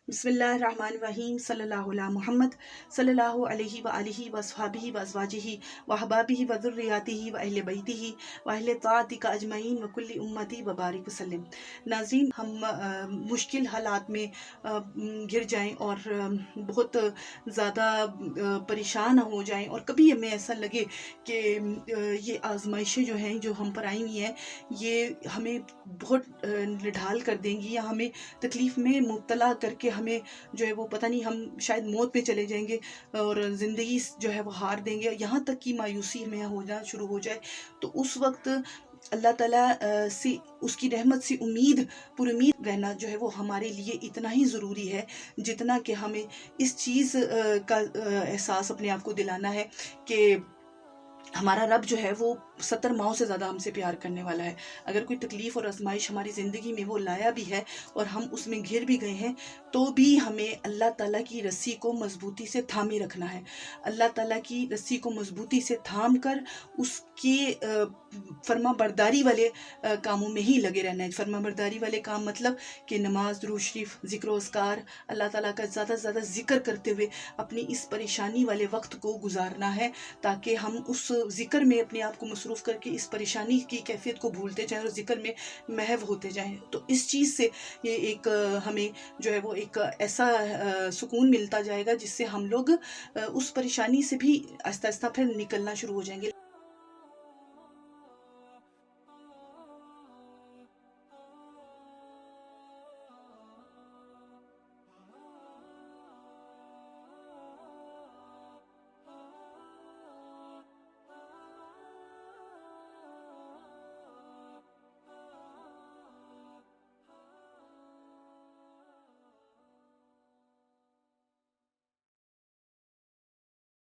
बिस्मिल्लाहिर्रहमानिर्रहीम सल्लल्लाहु अला मुहम्मद सल्लल्लाहु अलैहि व आलिहि व अस्हाबिहि व अज़वाजिहि व अहबाबिहि व ज़ुर्रिय्यातिहि व अहले बैतिहि व अहले ताअति का अजमईन व कुल्ली उम्मती व बारिक वसल्लम। नाज़रीन, हम मुश्किल हालात में घिर जाएं और बहुत ज़्यादा परेशान हो जाएं और कभी हमें ऐसा लगे कि ये आज़माइशें जो हैं जो हम पर आई हुई हैं ये हमें बहुत निढाल कर देंगी या हमें तकलीफ़ में मुब्तला करके हमें जो है वो पता नहीं हम शायद मौत पे चले जाएंगे और ज़िंदगी जो है वो हार देंगे, यहाँ तक कि मायूसी हमें होना शुरू हो जाए। तो उस वक्त अल्लाह ताला से उसकी रहमत से पुरुम्मीद रहना जो है वो हमारे लिए इतना ही ज़रूरी है जितना कि हमें इस चीज़ का एहसास अपने आप को दिलाना है कि हमारा रब जो है वो 70 माओं से ज़्यादा हमसे प्यार करने वाला है। अगर कोई तकलीफ़ और आजमाइश हमारी ज़िंदगी में वो लाया भी है और हम उसमें घिर भी गए हैं तो भी हमें अल्लाह ताला की रस्सी को मजबूती से थामे रखना है। अल्लाह ताला की रस्सी को मजबूती से थाम कर उसके फर्मा बरदारी वाले कामों में ही लगे रहना है। फर्मा बरदारी वाले काम मतलब कि नमाज, दुरूद शरीफ, ज़िक्र अस्कार, अल्लाह ताला का ज़्यादा से ज़्यादा ज़िक्र करते हुए अपनी इस परेशानी वाले वक्त को गुजारना है ताकि हम उस ज़िक्र में अपने आप को मसरूफ़ करके इस परेशानी की कैफियत को भूलते जाएं और ज़िक्र में महव होते जाएं। तो इस चीज़ से ये एक हमें जो है वो एक ऐसा सुकून मिलता जाएगा जिससे हम लोग उस परेशानी से भी आहिस्ता आहिस्ता फिर निकलना शुरू हो जाएंगे।